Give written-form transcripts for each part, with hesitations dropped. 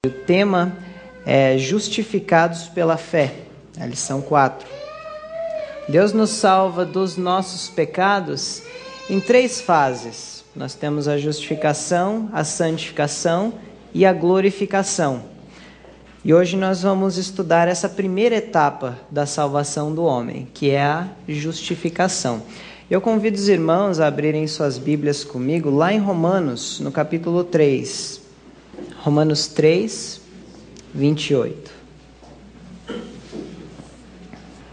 O tema é Justificados pela Fé, a lição 4. Deus nos salva dos nossos pecados em 3 fases. Nós temos a justificação, a santificação e a glorificação. E hoje nós vamos estudar essa primeira etapa da salvação do homem, que é a justificação. Eu convido os irmãos a abrirem suas Bíblias comigo lá em Romanos, no capítulo 3. Romanos 3, 28.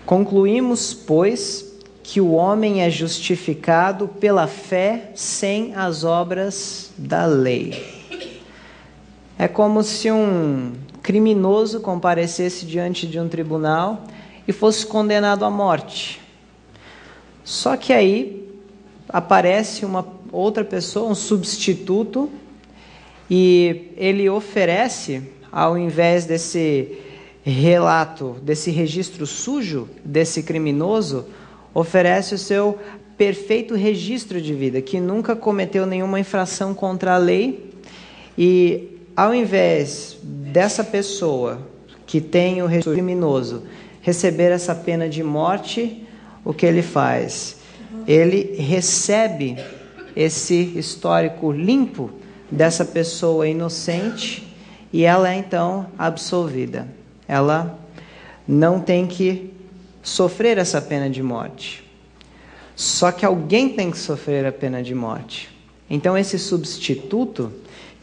Concluímos, pois, que o homem é justificado pela fé sem as obras da lei. É como se um criminoso comparecesse diante de um tribunal e fosse condenado à morte. Só que aí aparece uma outra pessoa, um substituto, e ele oferece, ao invés desse relato, desse registro sujo desse criminoso, oferece o seu perfeito registro de vida, que nunca cometeu nenhuma infração contra a lei, e ao invés dessa pessoa que tem o registro criminoso receber essa pena de morte, o que ele faz? Ele recebe esse histórico limpo dessa pessoa inocente e ela é então absolvida. Ela não tem que sofrer essa pena de morte. Só que alguém tem que sofrer a pena de morte. Então esse substituto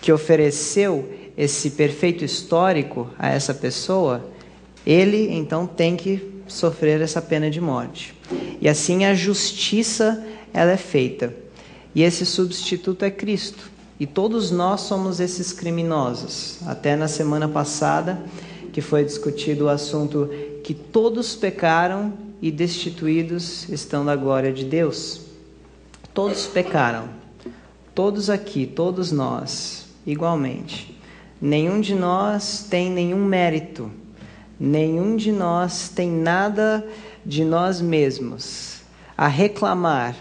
que ofereceu esse perfeito histórico a essa pessoa, ele então tem que sofrer essa pena de morte. E assim a justiça ela é feita. E esse substituto é Cristo. E todos nós somos esses criminosos. Até na semana passada, que foi discutido o assunto que todos pecaram e destituídos estão da glória de Deus. Todos pecaram. Todos aqui, todos nós, igualmente. Nenhum de nós tem nenhum mérito. Nenhum de nós tem nada de nós mesmos a reclamar,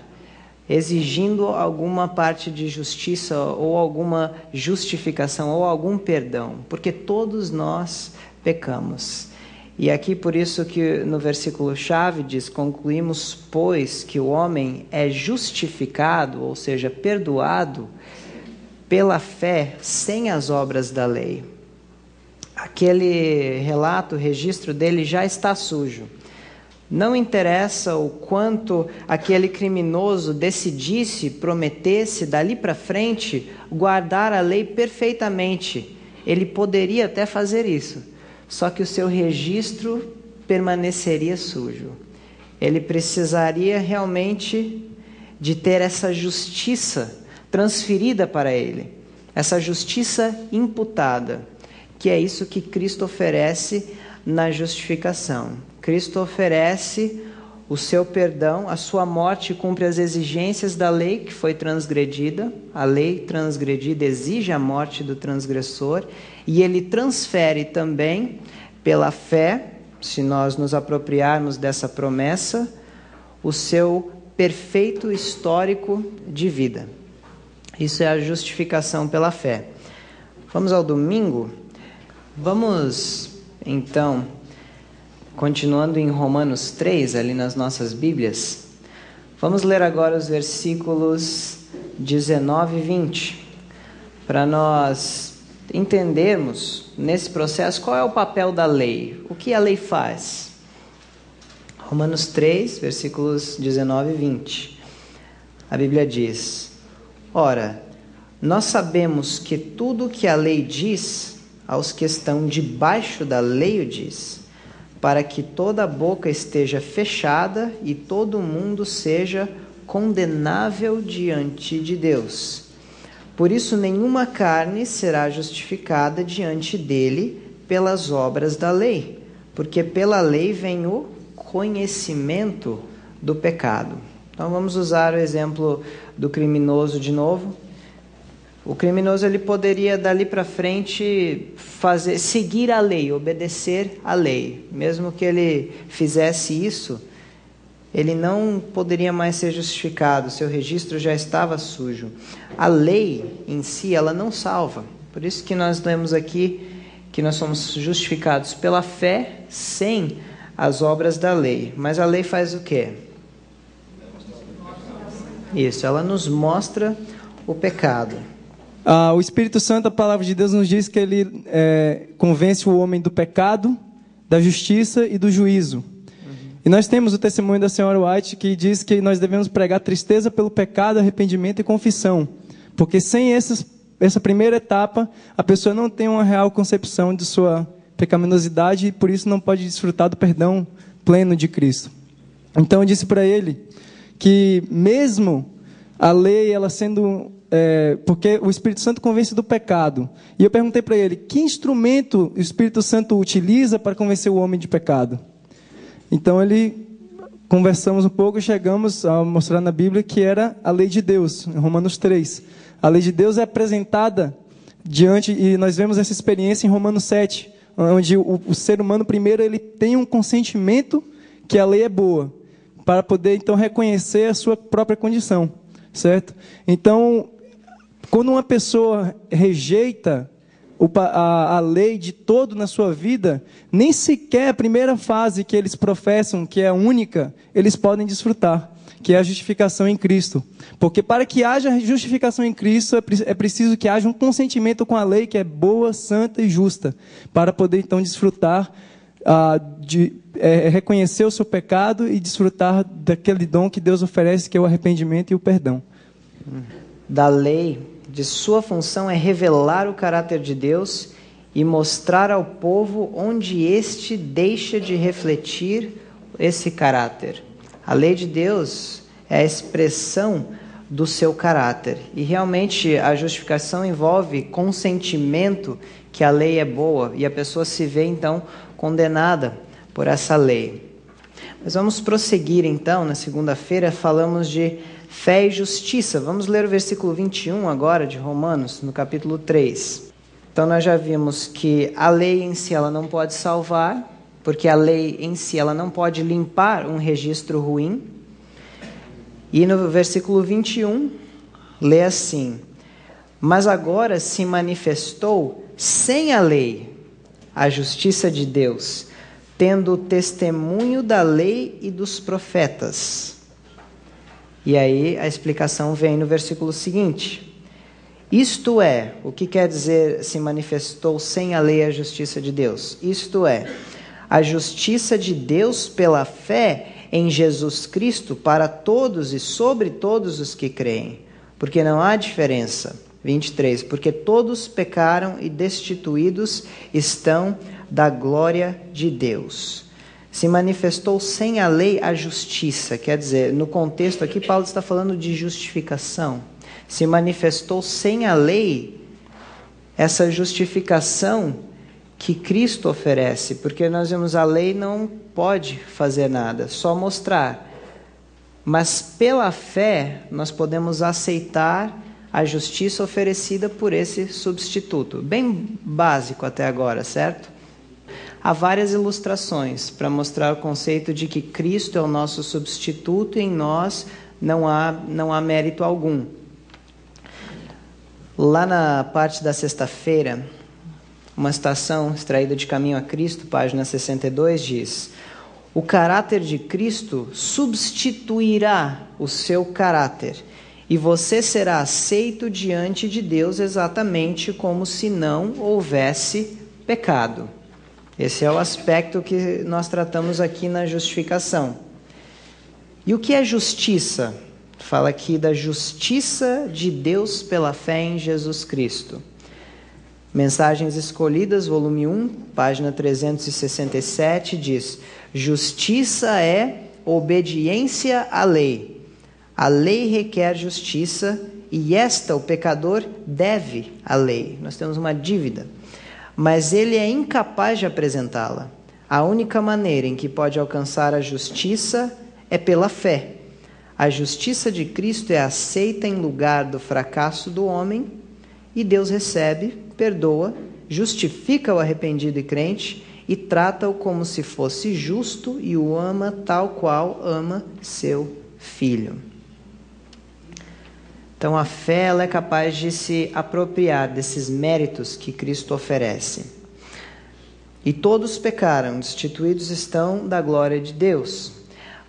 exigindo alguma parte de justiça ou alguma justificação ou algum perdão, porque todos nós pecamos. E aqui por isso que no versículo-chave diz: concluímos, pois, que o homem é justificado, ou seja, perdoado, pela fé sem as obras da lei. Aquele relato, o registro dele já está sujo. Não interessa o quanto aquele criminoso decidisse, prometesse, dali para frente, guardar a lei perfeitamente. Ele poderia até fazer isso, só que o seu registro permaneceria sujo. Ele precisaria realmente de ter essa justiça transferida para ele, essa justiça imputada, que é isso que Cristo oferece na justificação. Cristo oferece o seu perdão, a sua morte cumpre as exigências da lei que foi transgredida. A lei transgredida exige a morte do transgressor e ele transfere também, pela fé, se nós nos apropriarmos dessa promessa, o seu perfeito histórico de vida. Isso é a justificação pela fé. Vamos ao domingo? Vamos, então, continuando em Romanos 3, ali nas nossas Bíblias, vamos ler agora os versículos 19 e 20, para nós entendermos nesse processo qual é o papel da lei, o que a lei faz. Romanos 3, versículos 19 e 20. A Bíblia diz: ora, nós sabemos que tudo o que a lei diz, aos que estão debaixo da lei o diz, para que toda a boca esteja fechada e todo mundo seja condenável diante de Deus. Por isso nenhuma carne será justificada diante dele pelas obras da lei, porque pela lei vem o conhecimento do pecado. Então vamos usar o exemplo do criminoso de novo. O criminoso ele poderia dali para frente seguir a lei, obedecer à lei. Mesmo que ele fizesse isso, ele não poderia mais ser justificado, seu registro já estava sujo. A lei em si, ela não salva. Por isso que nós lemos aqui que nós somos justificados pela fé sem as obras da lei. Mas a lei faz o quê? Isso, ela nos mostra o pecado. O Espírito Santo, a palavra de Deus nos diz que ele convence o homem do pecado, da justiça e do juízo. E nós temos o testemunho da senhora White que diz que nós devemos pregar tristeza pelo pecado, arrependimento e confissão. Porque sem essa primeira etapa, a pessoa não tem uma real concepção de sua pecaminosidade e por isso não pode desfrutar do perdão pleno de Cristo. Então eu disse para ele que mesmo a lei, ela sendo... porque o Espírito Santo convence do pecado. E eu perguntei para ele, que instrumento o Espírito Santo utiliza para convencer o homem de pecado? Então conversamos um pouco e chegamos a mostrar na Bíblia que era a lei de Deus, em Romanos 3. A lei de Deus é apresentada e nós vemos essa experiência em Romanos 7, onde o ser humano primeiro ele tem um consentimento que a lei é boa, para poder então reconhecer a sua própria condição, certo? Então, quando uma pessoa rejeita a lei de todo na sua vida, nem sequer a primeira fase que eles professam, que é única, eles podem desfrutar, que é a justificação em Cristo. Porque para que haja justificação em Cristo, é preciso que haja um consentimento com a lei que é boa, santa e justa, para poder então desfrutar, reconhecer o seu pecado e desfrutar daquele dom que Deus oferece, que é o arrependimento e o perdão. Da lei, de sua função é revelar o caráter de Deus e mostrar ao povo onde este deixa de refletir esse caráter. A lei de Deus é a expressão do seu caráter. E realmente a justificação envolve consentimento que a lei é boa e a pessoa se vê então condenada por essa lei. Mas vamos prosseguir então, na segunda-feira falamos de fé e justiça. Vamos ler o versículo 21 agora de Romanos, no capítulo 3. Então nós já vimos que a lei em si ela não pode salvar, porque a lei em si ela não pode limpar um registro ruim. E no versículo 21, lê assim: mas agora se manifestou sem a lei a justiça de Deus, tendo o testemunho da lei e dos profetas. E aí a explicação vem no versículo seguinte. Isto é, o que quer dizer se manifestou sem a lei a justiça de Deus? Isto é, a justiça de Deus pela fé em Jesus Cristo para todos e sobre todos os que creem. Porque não há diferença. 23. Porque todos pecaram e destituídos estão da glória de Deus. Se manifestou sem a lei a justiça. Quer dizer, no contexto aqui, Paulo está falando de justificação. Se manifestou sem a lei essa justificação que Cristo oferece, porque nós vemos a lei não pode fazer nada, só mostrar. Mas pela fé nós podemos aceitar a justiça oferecida por esse substituto. Bem básico até agora, certo? Há várias ilustrações para mostrar o conceito de que Cristo é o nosso substituto e em nós não há mérito algum. Lá na parte da sexta-feira, uma citação extraída de Caminho a Cristo, página 62, diz: o caráter de Cristo substituirá o seu caráter e você será aceito diante de Deus exatamente como se não houvesse pecado. Esse é o aspecto que nós tratamos aqui na justificação. E o que é justiça? Fala aqui da justiça de Deus pela fé em Jesus Cristo. Mensagens Escolhidas, volume 1, página 367, diz: justiça é obediência à lei. A lei requer justiça e esta o pecador deve à lei. Nós temos uma dívida, mas ele é incapaz de apresentá-la. A única maneira em que pode alcançar a justiça é pela fé. A justiça de Cristo é aceita em lugar do fracasso do homem e Deus recebe, perdoa, justifica o arrependido e crente e trata-o como se fosse justo e o ama tal qual ama seu filho. Então a fé ela é capaz de se apropriar desses méritos que Cristo oferece. E todos pecaram, destituídos estão da glória de Deus.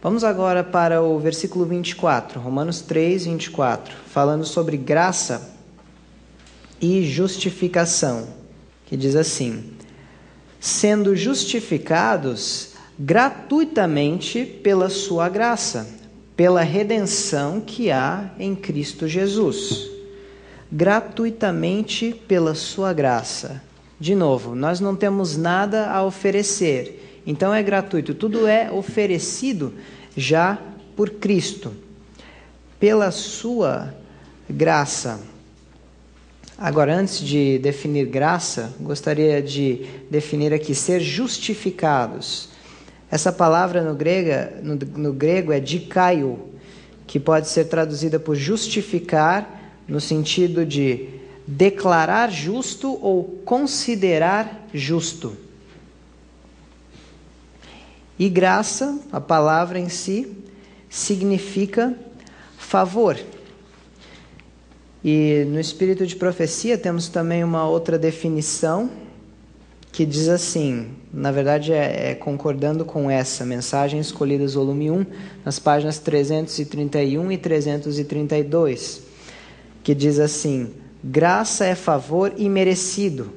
Vamos agora para o versículo 24, Romanos 3, 24, falando sobre graça e justificação, que diz assim: sendo justificados gratuitamente pela sua graça, pela redenção que há em Cristo Jesus. Gratuitamente pela sua graça. De novo, nós não temos nada a oferecer, então é gratuito, tudo é oferecido já por Cristo, pela sua graça. Agora, antes de definir graça, gostaria de definir aqui ser justificados. Essa palavra no grego é dikaio, que pode ser traduzida por justificar, no sentido de declarar justo ou considerar justo. E graça, a palavra em si, significa favor. E no espírito de profecia temos também uma outra definição que diz assim, na verdade é concordando com essa, Mensagens Escolhidas, volume 1, nas páginas 331 e 332, que diz assim: graça é favor imerecido.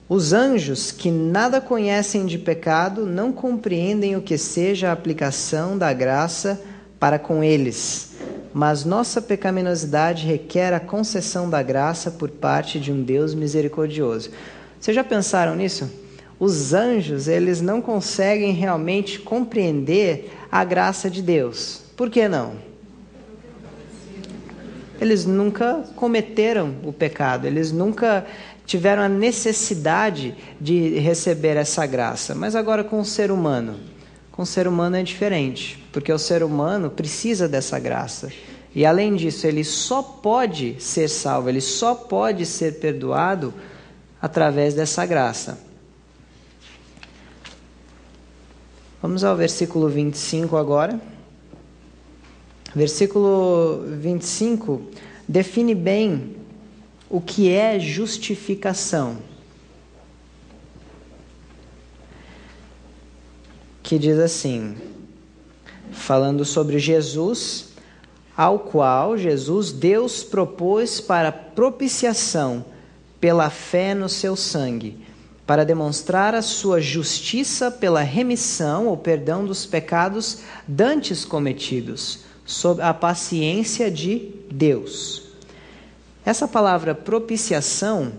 Os anjos, que nada conhecem de pecado, não compreendem o que seja a aplicação da graça para com eles. Mas nossa pecaminosidade requer a concessão da graça por parte de um Deus misericordioso. Vocês já pensaram nisso? Os anjos, eles não conseguem realmente compreender a graça de Deus. Por que não? Eles nunca cometeram o pecado, eles nunca tiveram a necessidade de receber essa graça. Mas agora com o ser humano é diferente, porque o ser humano precisa dessa graça. E além disso, ele só pode ser salvo, ele só pode ser perdoado através dessa graça. Vamos ao versículo 25 agora. Versículo 25 define bem o que é justificação. Que diz assim, falando sobre Jesus, ao qual Jesus, Deus propôs para propiciação pela fé no seu sangue, para demonstrar a sua justiça pela remissão ou perdão dos pecados dantes cometidos, sob a paciência de Deus. Essa palavra propiciação,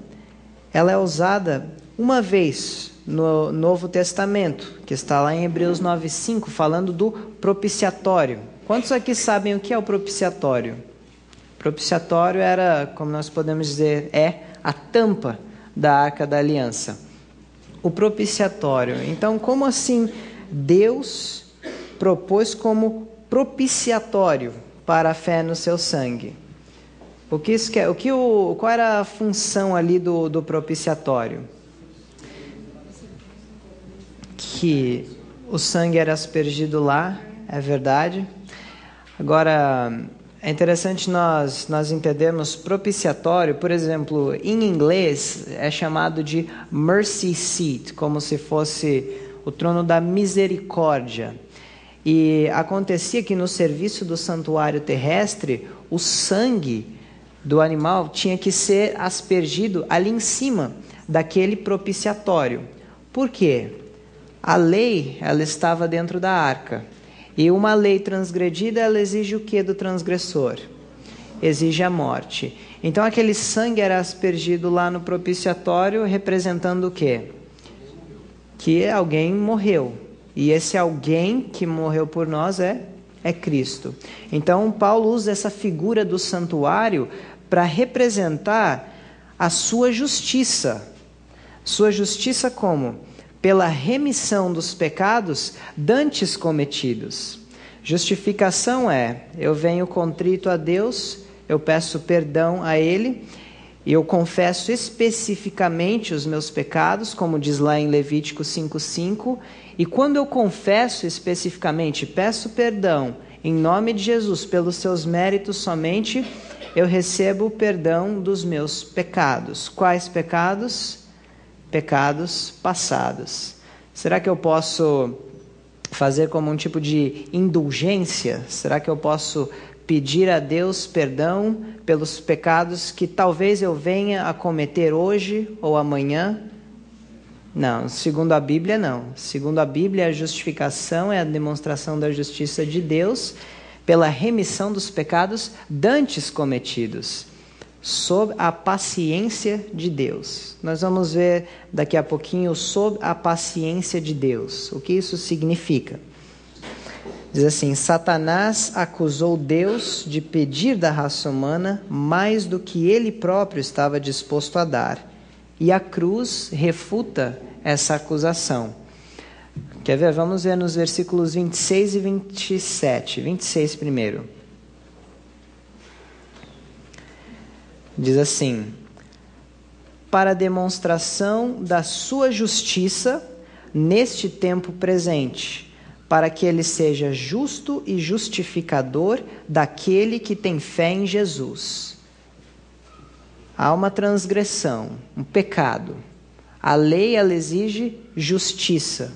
ela é usada uma vez no Novo Testamento, que está lá em Hebreus 9:5, falando do propiciatório. Quantos aqui sabem o que é o propiciatório? Propiciatório era, como nós podemos dizer, é a tampa da Arca da Aliança. O propiciatório. Então, como assim Deus propôs como propiciatório para a fé no seu sangue? O que isso quer? Qual era a função ali do propiciatório? Que o sangue era aspergido lá, é verdade. Agora, é interessante nós entendermos propiciatório, por exemplo, em inglês é chamado de mercy seat, como se fosse o trono da misericórdia. E acontecia que no serviço do santuário terrestre, o sangue do animal tinha que ser aspergido ali em cima daquele propiciatório. Por quê? A lei, ela estava dentro da arca. E uma lei transgredida, ela exige o que do transgressor? Exige a morte. Então aquele sangue era aspergido lá no propiciatório, representando o quê? Que alguém morreu. E esse alguém que morreu por nós é Cristo. Então Paulo usa essa figura do santuário para representar a sua justiça. Sua justiça como? Pela remissão dos pecados dantes cometidos. Justificação é, eu venho contrito a Deus, eu peço perdão a Ele, e eu confesso especificamente os meus pecados, como diz lá em Levítico 5:5, e quando eu confesso especificamente, peço perdão em nome de Jesus, pelos seus méritos somente, eu recebo o perdão dos meus pecados. Quais pecados? pecados passados. Será que eu posso fazer como um tipo de indulgência? Será que eu posso pedir a Deus perdão pelos pecados que talvez eu venha a cometer hoje ou amanhã? Não, segundo a Bíblia, não. Segundo a Bíblia, a justificação é a demonstração da justiça de Deus pela remissão dos pecados dantes cometidos, sob a paciência de Deus. Nós vamos ver daqui a pouquinho sob a paciência de Deus. O que isso significa? Diz assim: Satanás acusou Deus de pedir da raça humana mais do que ele próprio estava disposto a dar. E a cruz refuta essa acusação. Quer ver? Vamos ver nos versículos 26 e 27. 26 primeiro. Diz assim: para demonstração da sua justiça neste tempo presente, para que ele seja justo e justificador daquele que tem fé em Jesus. Há uma transgressão, um pecado. A lei, ela exige justiça.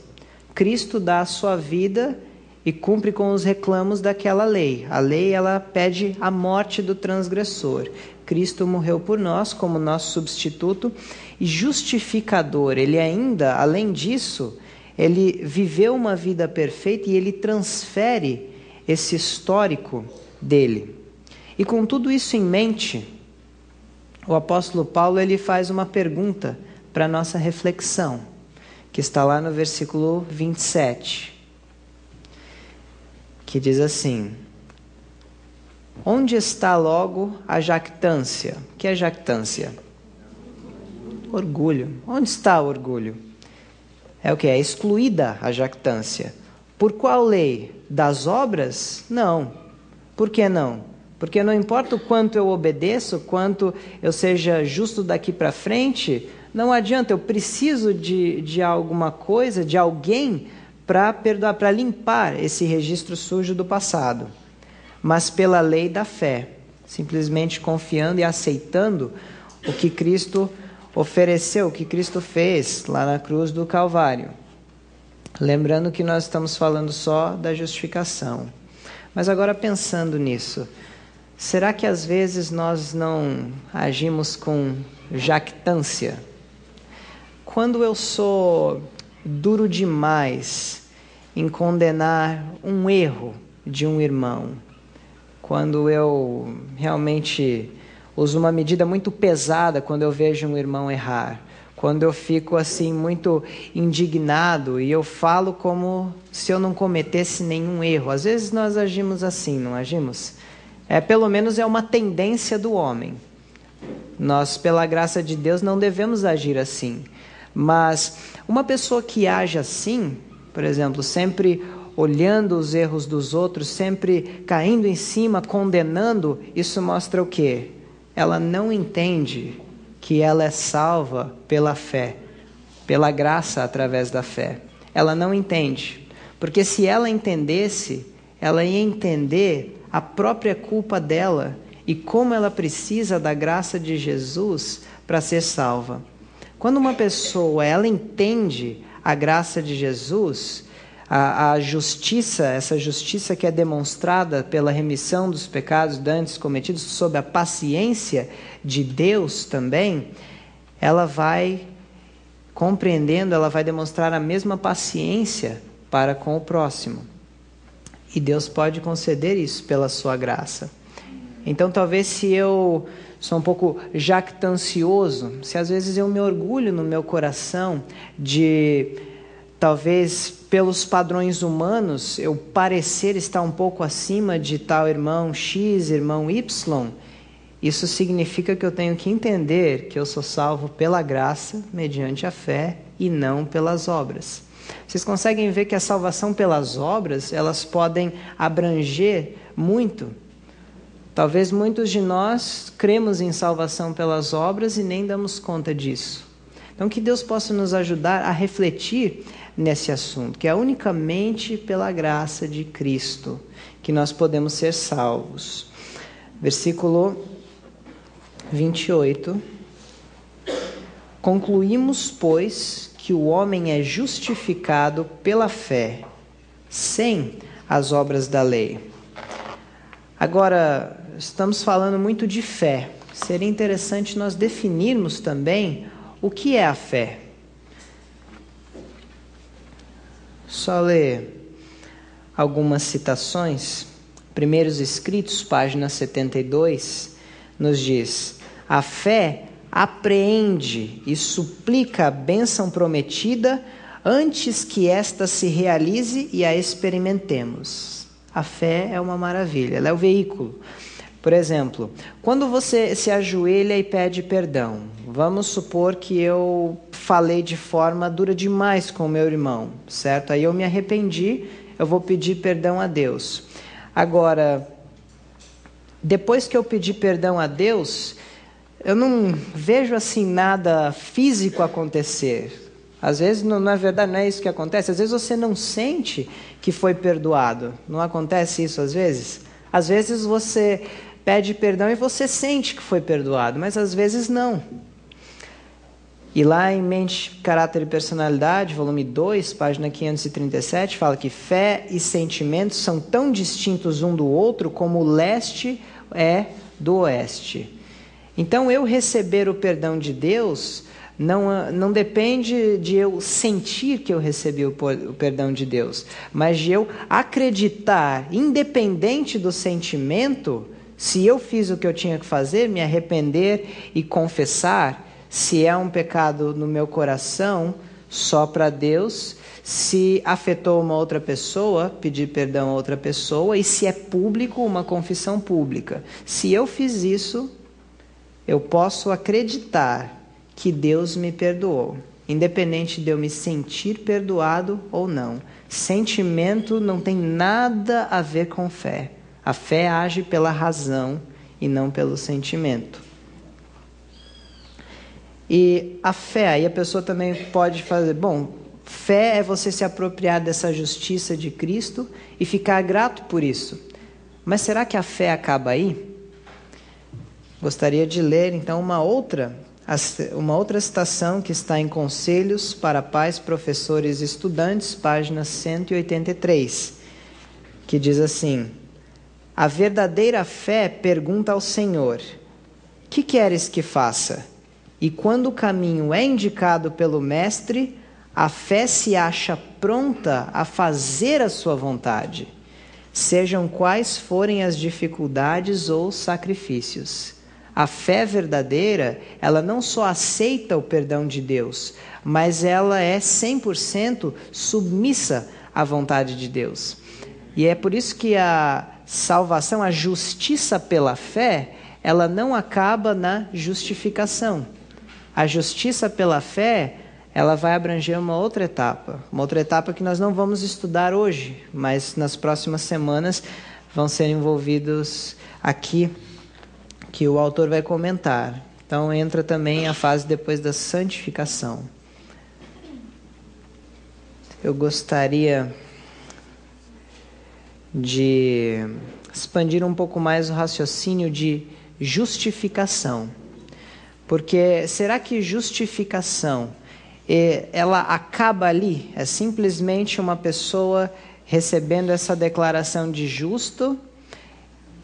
Cristo dá a sua vida e cumpre com os reclamos daquela lei. A lei, ela pede a morte do transgressor. Cristo morreu por nós como nosso substituto e justificador. Ele ainda, além disso, ele viveu uma vida perfeita e ele transfere esse histórico dele. E com tudo isso em mente, o apóstolo Paulo ele faz uma pergunta para a nossa reflexão, que está lá no versículo 27, que diz assim: onde está logo a jactância? O que é jactância? Orgulho. Onde está o orgulho? É o que? É excluída a jactância. Por qual lei? Das obras? Não. Por que não? Porque não importa o quanto eu obedeço, quanto eu seja justo daqui para frente, não adianta, eu preciso de alguma coisa, de alguém para perdoar, para limpar esse registro sujo do passado. Mas pela lei da fé, simplesmente confiando e aceitando o que Cristo ofereceu, o que Cristo fez lá na cruz do Calvário. Lembrando que nós estamos falando só da justificação. Mas agora pensando nisso, será que às vezes nós não agimos com jactância? Quando eu sou duro demais em condenar um erro de um irmão, quando eu realmente uso uma medida muito pesada quando eu vejo um irmão errar, quando eu fico assim muito indignado e eu falo como se eu não cometesse nenhum erro. Às vezes nós agimos assim, não agimos? Pelo menos é uma tendência do homem. Nós, pela graça de Deus, não devemos agir assim. Mas uma pessoa que age assim, por exemplo, sempre olhando os erros dos outros, sempre caindo em cima, condenando, isso mostra o quê? Ela não entende que ela é salva pela fé, pela graça através da fé. Ela não entende. Porque se ela entendesse, ela ia entender a própria culpa dela e como ela precisa da graça de Jesus para ser salva. Quando uma pessoa ela entende a graça de Jesus, a justiça, essa justiça que é demonstrada pela remissão dos pecados dantes cometidos sob a paciência de Deus também, ela vai compreendendo, ela vai demonstrar a mesma paciência para com o próximo. E Deus pode conceder isso pela sua graça. Então, talvez se eu sou um pouco jactancioso, se às vezes eu me orgulho no meu coração de, talvez pelos padrões humanos, eu parecer estar um pouco acima de tal irmão X, irmão Y, isso significa que eu tenho que entender que eu sou salvo pela graça, mediante a fé, e não pelas obras. Vocês conseguem ver que a salvação pelas obras, elas podem abranger muito. Talvez muitos de nós cremos em salvação pelas obras e nem damos conta disso. Então, que Deus possa nos ajudar a refletir nesse assunto, que é unicamente pela graça de Cristo que nós podemos ser salvos. Versículo 28. Concluímos, pois, que o homem é justificado pela fé, sem as obras da lei. Agora, estamos falando muito de fé. Seria interessante nós definirmos também o que é a fé. Só ler algumas citações. Primeiros Escritos, página 72, nos diz: a fé apreende e suplica a bênção prometida antes que esta se realize e a experimentemos. A fé é uma maravilha, ela é o veículo. Por exemplo, quando você se ajoelha e pede perdão, vamos supor que eu falei de forma dura demais com o meu irmão, certo? Aí eu me arrependi, eu vou pedir perdão a Deus. Agora, depois que eu pedir perdão a Deus, eu não vejo assim nada físico acontecer. Às vezes, não é verdade, não é isso que acontece. Às vezes você não sente que foi perdoado. Não acontece isso às vezes? Às vezes você pede perdão e você sente que foi perdoado, mas às vezes não. E lá em Mente, Caráter e Personalidade, volume 2, página 537, fala que fé e sentimentos são tão distintos um do outro como o leste é do oeste. Então, eu receber o perdão de Deus não depende de eu sentir que eu recebi o perdão de Deus, mas de eu acreditar, independente do sentimento, se eu fiz o que eu tinha que fazer, me arrepender e confessar, se é um pecado no meu coração, só para Deus, se afetou uma outra pessoa, pedir perdão a outra pessoa, e se é público, uma confissão pública. Se eu fiz isso, eu posso acreditar que Deus me perdoou, independente de eu me sentir perdoado ou não. Sentimento não tem nada a ver com fé. A fé age pela razão e não pelo sentimento. E a fé, aí a pessoa também pode fazer, bom, fé é você se apropriar dessa justiça de Cristo e ficar grato por isso. Mas será que a fé acaba aí? Gostaria de ler então uma outra citação que está em Conselhos para Pais, Professores e Estudantes, página 183, que diz assim: a verdadeira fé pergunta ao Senhor: que queres que faça? E quando o caminho é indicado pelo Mestre, a fé se acha pronta a fazer a sua vontade, sejam quais forem as dificuldades ou sacrifícios. A fé verdadeira, ela não só aceita o perdão de Deus, mas ela é 100% submissa à vontade de Deus. E é por isso que a salvação, a justiça pela fé, ela não acaba na justificação. A justiça pela fé, ela vai abranger uma outra etapa que nós não vamos estudar hoje, mas nas próximas semanas vão ser envolvidos aqui, que o autor vai comentar. Então entra também a fase depois da santificação. Eu gostaria de expandir um pouco mais o raciocínio de justificação. Porque será que justificação, ela acaba ali? É simplesmente uma pessoa recebendo essa declaração de justo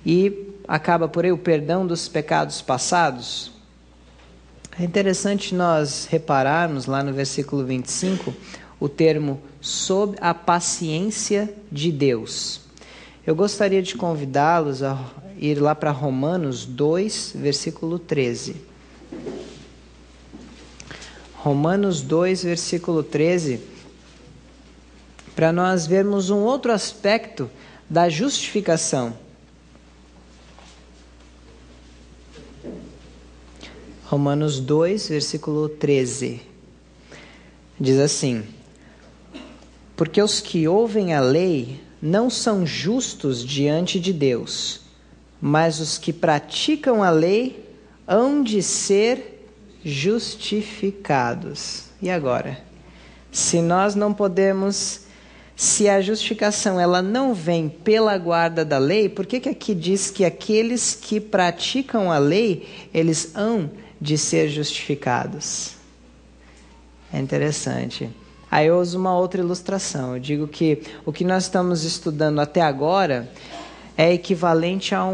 e acaba por aí o perdão dos pecados passados? É interessante nós repararmos lá no versículo 25 o termo sob a paciência de Deus. Eu gostaria de convidá-los a ir lá para Romanos 2, versículo 13. Romanos 2, versículo 13, para nós vermos um outro aspecto da justificação. Romanos 2, versículo 13, diz assim: porque os que ouvem a lei não são justos diante de Deus, mas os que praticam a lei hão de ser justificados. E agora? Se nós não podemos, se a justificação ela não vem pela guarda da lei, por que aqui diz que aqueles que praticam a lei, eles hão de ser justificados? É interessante. Aí eu uso uma outra ilustração. Eu digo que o que nós estamos estudando até agora é equivalente a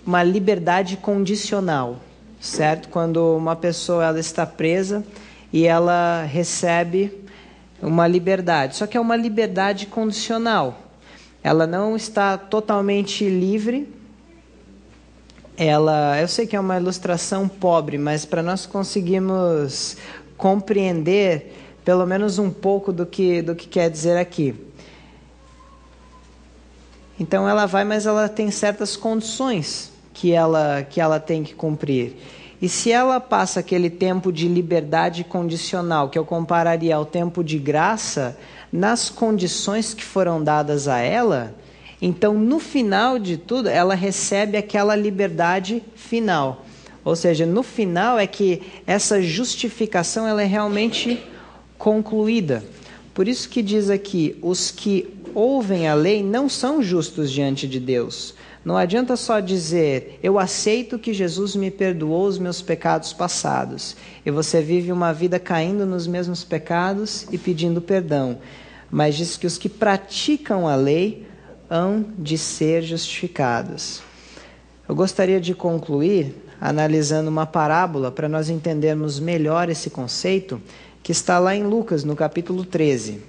uma liberdade condicional, certo? Quando uma pessoa ela está presa e ela recebe uma liberdade, só que é uma liberdade condicional. Ela não está totalmente livre. Eu sei que é uma ilustração pobre, mas para nós conseguirmos compreender pelo menos um pouco do que quer dizer aqui. Então ela vai, mas ela tem certas condições que ela tem que cumprir. E se ela passa aquele tempo de liberdade condicional, que eu compararia ao tempo de graça, nas condições que foram dadas a ela, então no final de tudo, ela recebe aquela liberdade final. Ou seja, no final é que essa justificação ela é realmente concluída. Por isso que diz aqui, os que ouvem a lei não são justos diante de Deus. Não adianta só dizer, eu aceito que Jesus me perdoou os meus pecados passados. E você vive uma vida caindo nos mesmos pecados e pedindo perdão. Mas diz que os que praticam a lei hão de ser justificados. Eu gostaria de concluir analisando uma parábola para nós entendermos melhor esse conceito, que está lá em Lucas, no capítulo 13.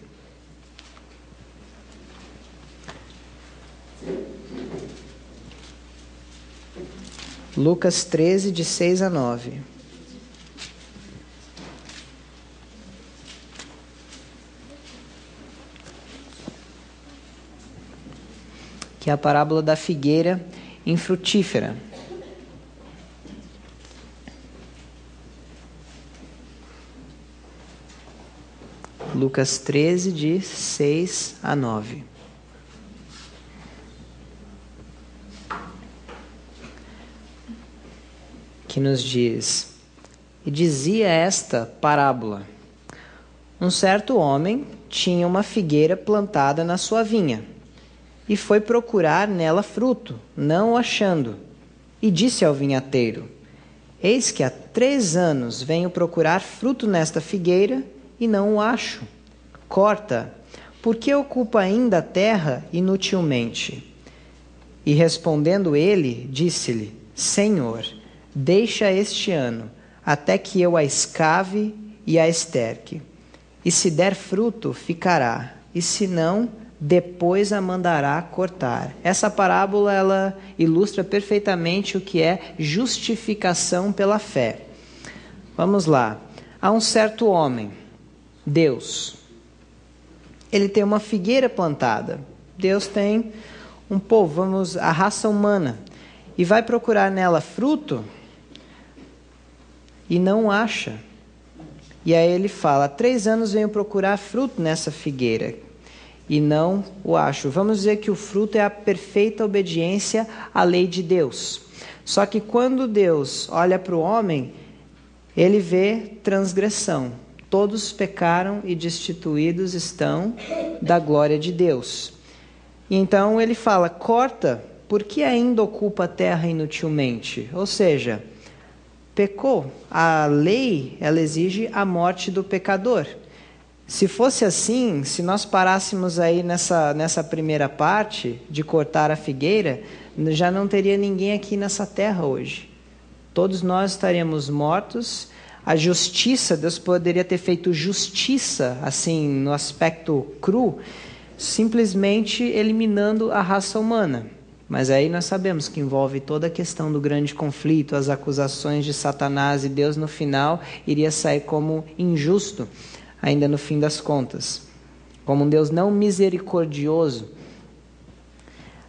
Lucas 13, de 6 a 9. Que é a parábola da figueira infrutífera. Lucas 13, de 6 a 9. Que nos diz: e dizia esta parábola: um certo homem tinha uma figueira plantada na sua vinha, e foi procurar nela fruto, não o achando, e disse ao vinhateiro: eis que há 3 anos venho procurar fruto nesta figueira, e não o acho. Corta, porque ocupa ainda a terra inutilmente. E respondendo ele, disse-lhe: Senhor, deixa este ano, até que eu a escave e a esterque. E se der fruto, ficará, e se não, depois a mandará cortar. Essa parábola ela ilustra perfeitamente o que é justificação pela fé. Vamos lá. Há um certo homem, Deus. Ele tem uma figueira plantada. Deus tem um povo, a raça humana, e vai procurar nela fruto e não acha. E aí ele fala: há 3 anos venho procurar fruto nessa figueira e não o acho. Vamos dizer que o fruto é a perfeita obediência à lei de Deus. Só que quando Deus olha para o homem, ele vê transgressão. Todos pecaram e destituídos estão da glória de Deus. E então ele fala: corta, porque ainda ocupa a terra inutilmente. Ou seja, pecou. A lei, ela exige a morte do pecador. Se fosse assim, se nós parássemos aí nessa primeira parte de cortar a figueira, já não teria ninguém aqui nessa terra hoje. Todos nós estaríamos mortos. A justiça, Deus poderia ter feito justiça, assim, no aspecto cru, simplesmente eliminando a raça humana. Mas aí nós sabemos que envolve toda a questão do grande conflito, as acusações de Satanás, e Deus no final iria sair como injusto, ainda no fim das contas, como um Deus não misericordioso.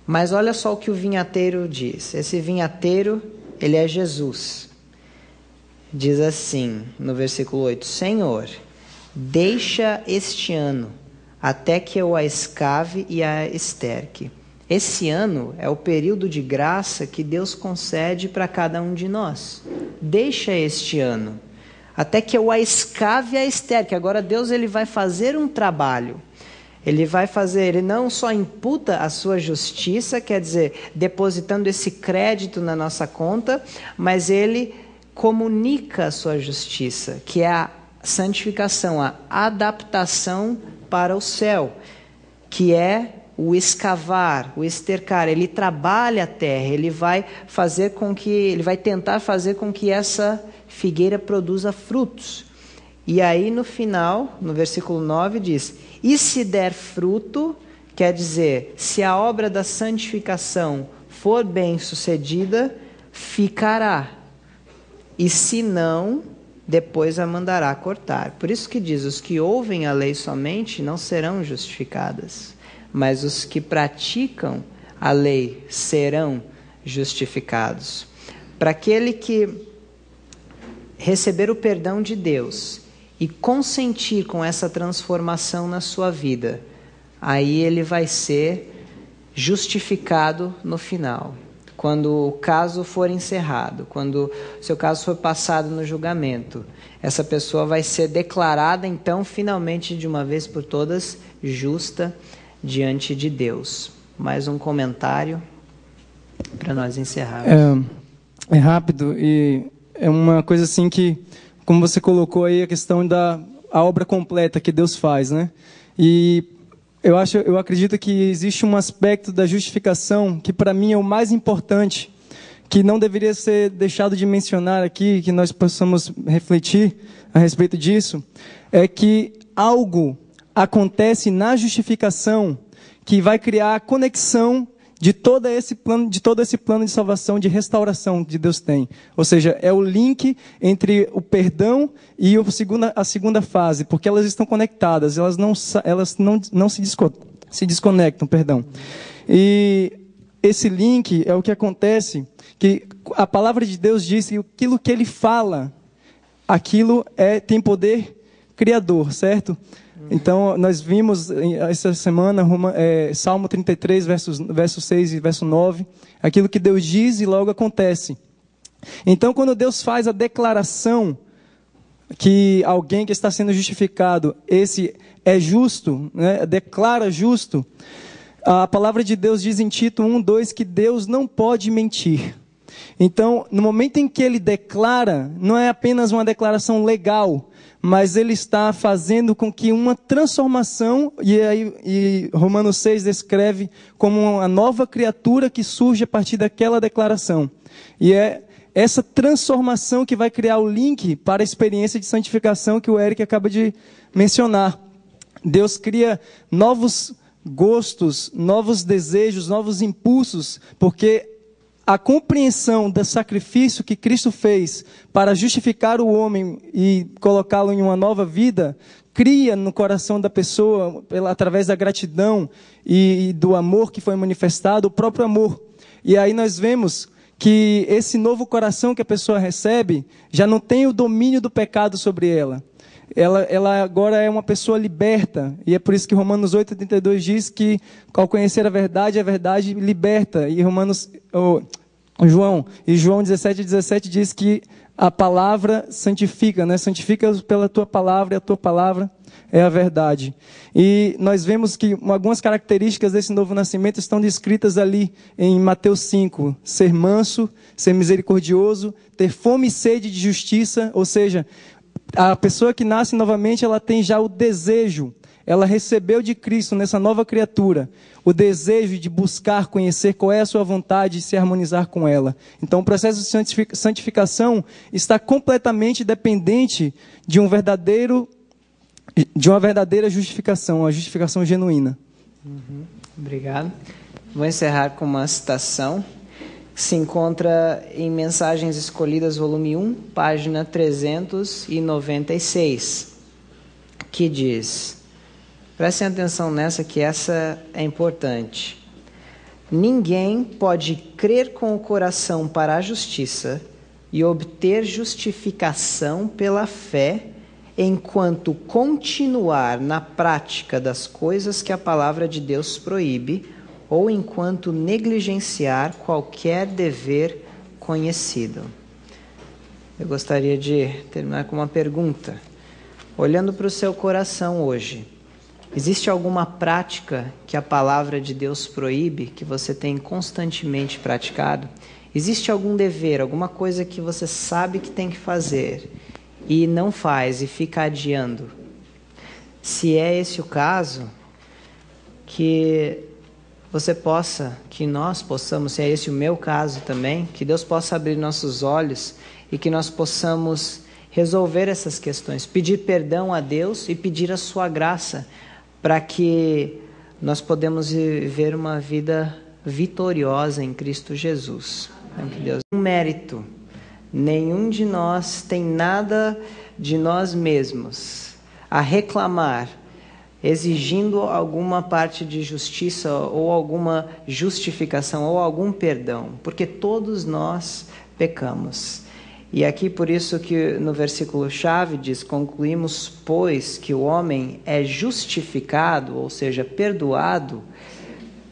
Mas olha só o que o vinhateiro diz. Esse vinhateiro, ele é Jesus. Diz assim, no versículo 8: Senhor, deixa este ano, até que eu a escave e a esterque. Esse ano é o período de graça que Deus concede para cada um de nós. Deixa este ano, até que eu a escave e a esterque. Agora Deus ele vai fazer um trabalho. Ele não só imputa a sua justiça, quer dizer, depositando esse crédito na nossa conta, mas ele comunica a sua justiça, que é a santificação, a adaptação para o céu, que é o escavar, o estercar. Ele trabalha a terra, ele vai tentar fazer com que essa figueira produza frutos. E aí no final, no versículo 9 diz: e se der fruto, quer dizer, se a obra da santificação for bem sucedida, ficará. E se não, depois a mandará cortar. Por isso que diz: os que ouvem a lei somente não serão justificadas, mas os que praticam a lei serão justificados. Para aquele que receber o perdão de Deus e consentir com essa transformação na sua vida, aí ele vai ser justificado no final. Quando o caso for encerrado, quando o seu caso for passado no julgamento, essa pessoa vai ser declarada, então, finalmente, de uma vez por todas, justa diante de Deus. Mais um comentário para nós encerrarmos. É rápido e é uma coisa assim que, como você colocou aí, a questão da obra completa que Deus faz, né? E eu acredito que existe um aspecto da justificação que para mim é o mais importante, que não deveria ser deixado de mencionar aqui, que nós possamos refletir a respeito disso, é que algo acontece na justificação que vai criar a conexão de todo esse plano de salvação, de restauração que Deus tem. Ou seja, é o link entre o perdão e a segunda fase, porque elas estão conectadas, elas não se desconectam, perdão. E esse link é o que acontece, que a palavra de Deus diz que aquilo que Ele fala, aquilo tem poder criador, certo? Então, nós vimos essa semana Salmo 33, verso 6 e verso 9. Aquilo que Deus diz e logo acontece. Então, quando Deus faz a declaração que alguém que está sendo justificado, esse é justo, né, declara justo, a palavra de Deus diz em Tito 1:2 que Deus não pode mentir. Então, no momento em que Ele declara, não é apenas uma declaração legal, mas Ele está fazendo com que uma transformação, e Romanos 6 descreve como uma nova criatura que surge a partir daquela declaração. E é essa transformação que vai criar o link para a experiência de santificação que o Eric acaba de mencionar. Deus cria novos gostos, novos desejos, novos impulsos, porque a compreensão do sacrifício que Cristo fez para justificar o homem e colocá-lo em uma nova vida, cria no coração da pessoa, através da gratidão e do amor que foi manifestado, o próprio amor. E aí nós vemos que esse novo coração que a pessoa recebe, já não tem o domínio do pecado sobre ela. Ela agora é uma pessoa liberta, e é por isso que Romanos 8,32 diz que ao conhecer a verdade liberta. E João 17,17 diz que a palavra santifica, né? Santifica pela tua palavra, e a tua palavra é a verdade. E nós vemos que algumas características desse novo nascimento estão descritas ali em Mateus 5. Ser manso, ser misericordioso, ter fome e sede de justiça, ou seja, a pessoa que nasce novamente, ela tem já o desejo, ela recebeu de Cristo nessa nova criatura, o desejo de buscar conhecer qual é a sua vontade e se harmonizar com ela. Então o processo de santificação está completamente dependente de uma verdadeira justificação, a justificação genuína. Obrigado. Vou encerrar com uma citação. Se encontra em Mensagens Escolhidas, volume 1, página 396, que diz, prestem atenção nessa, que essa é importante: ninguém pode crer com o coração para a justiça e obter justificação pela fé, enquanto continuar na prática das coisas que a palavra de Deus proíbe, ou enquanto negligenciar qualquer dever conhecido. Eu gostaria de terminar com uma pergunta. Olhando para o seu coração hoje, existe alguma prática que a palavra de Deus proíbe, que você tem constantemente praticado? Existe algum dever, alguma coisa que você sabe que tem que fazer e não faz e fica adiando. Se é esse o caso, que nós possamos, se é esse o meu caso também, que Deus possa abrir nossos olhos e que nós possamos resolver essas questões, pedir perdão a Deus e pedir a sua graça para que nós podemos viver uma vida vitoriosa em Cristo Jesus. Que Deus, um mérito, nenhum de nós tem nada de nós mesmos a reclamar, exigindo alguma parte de justiça ou alguma justificação ou algum perdão, porque todos nós pecamos. E aqui por isso que no versículo-chave diz: concluímos, pois, que o homem é justificado, ou seja, perdoado,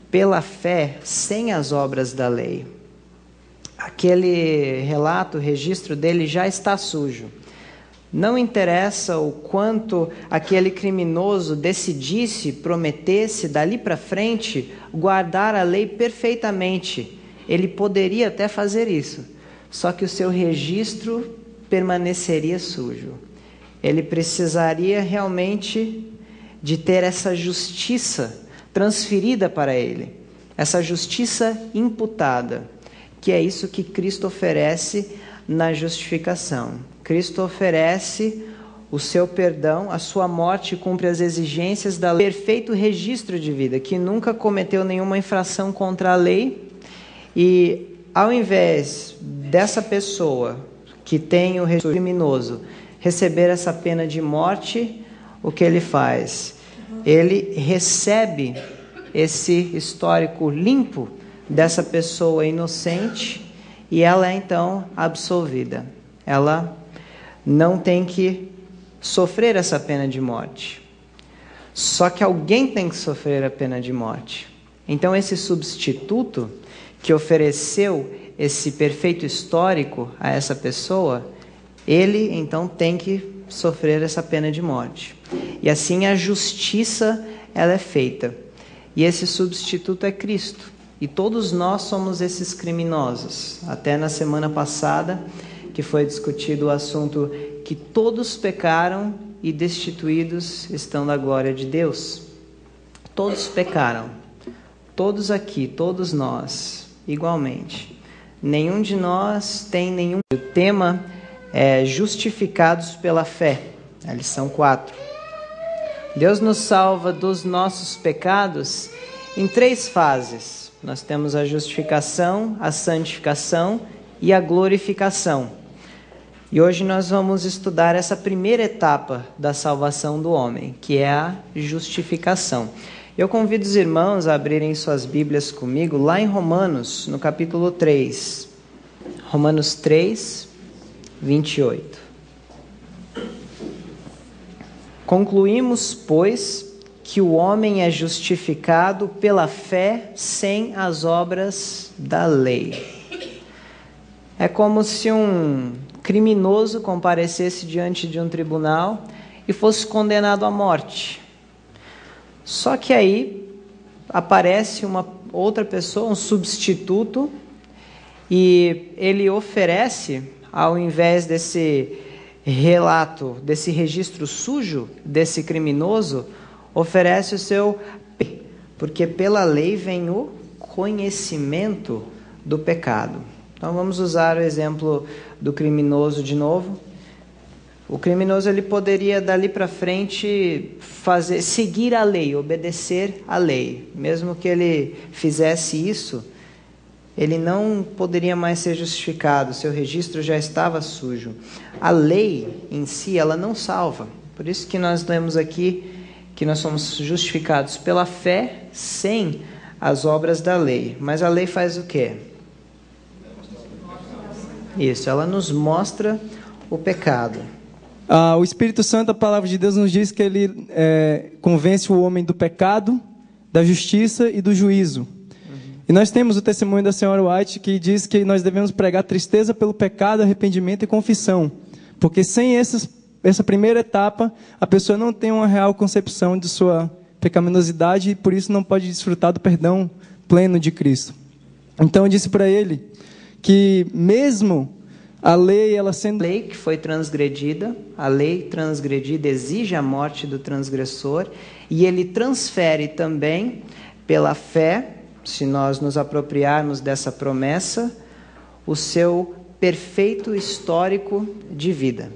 pela fé, sem as obras da lei. Aquele relato, o registro dele já está sujo. Não interessa o quanto aquele criminoso decidisse, prometesse, dali para frente, guardar a lei perfeitamente. Ele poderia até fazer isso. Só que o seu registro permaneceria sujo. Ele precisaria realmente de ter essa justiça transferida para ele, essa justiça imputada, que é isso que Cristo oferece na justificação. Cristo oferece o seu perdão, a sua morte cumpre as exigências da lei, perfeito registro de vida, que nunca cometeu nenhuma infração contra a lei, e ao invés dessa pessoa que tem o registro criminoso receber essa pena de morte, o que ele faz? Ele recebe esse histórico limpo dessa pessoa inocente e ela é então absolvida. Ela não tem que sofrer essa pena de morte. Só que alguém tem que sofrer a pena de morte. Então esse substituto que ofereceu esse perfeito histórico a essa pessoa, ele então tem que sofrer essa pena de morte. E assim a justiça ela é feita. E esse substituto é Cristo. E todos nós somos esses criminosos. Até na semana passada, que foi discutido o assunto que todos pecaram e destituídos estão da glória de Deus. Todos pecaram. Todos aqui, todos nós, igualmente. Nenhum de nós tem nenhum... O tema é justificados pela fé. A lição 4. Deus nos salva dos nossos pecados em 3 fases. Nós temos a justificação, a santificação e a glorificação. E hoje nós vamos estudar essa primeira etapa da salvação do homem, que é a justificação. Eu convido os irmãos a abrirem suas Bíblias comigo lá em Romanos, no capítulo 3. Romanos 3, 28. Concluímos, pois, que o homem é justificado pela fé sem as obras da lei. É como se um criminoso comparecesse diante de um tribunal e fosse condenado à morte. Só que aí aparece uma outra pessoa, um substituto, e ele oferece, ao invés desse relato, desse registro sujo desse criminoso, oferece o seu, porque pela lei vem o conhecimento do pecado. Então vamos usar o exemplo do criminoso de novo. O criminoso ele poderia dali para frente seguir a lei, obedecer a lei. Mesmo que ele fizesse isso, ele não poderia mais ser justificado, seu registro já estava sujo. A lei em si, ela não salva. Por isso que nós lemos aqui que nós somos justificados pela fé sem as obras da lei. Mas a lei faz o quê? Isso, ela nos mostra o pecado. O Espírito Santo, a palavra de Deus nos diz que ele convence o homem do pecado, da justiça e do juízo. E nós temos o testemunho da senhora White que diz que nós devemos pregar tristeza pelo pecado, arrependimento e confissão. Porque sem essa primeira etapa, a pessoa não tem uma real concepção de sua pecaminosidade e por isso não pode desfrutar do perdão pleno de Cristo. Então eu disse para ele que mesmo A lei, ela sendo... A lei que foi transgredida, a lei transgredida exige a morte do transgressor, e ele transfere também, pela fé, se nós nos apropriarmos dessa promessa, o seu perfeito histórico de vida.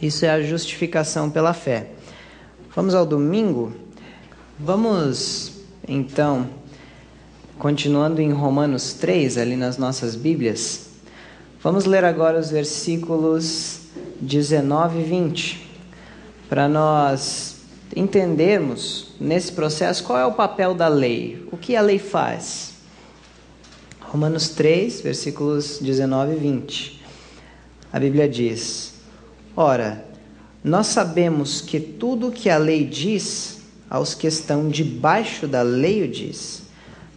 Isso é a justificação pela fé. Vamos ao domingo? Vamos, então, continuando em Romanos 3, ali nas nossas Bíblias, vamos ler agora os versículos 19 e 20, para nós entendermos nesse processo qual é o papel da lei, o que a lei faz. Romanos 3, versículos 19 e 20. A Bíblia diz: ora, nós sabemos que tudo o que a lei diz, aos que estão debaixo da lei o diz,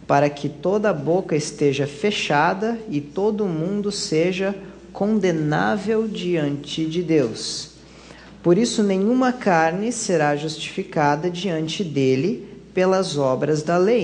para que toda a boca esteja fechada e todo mundo seja condenável diante de Deus. Por isso, nenhuma carne será justificada diante dele pelas obras da lei,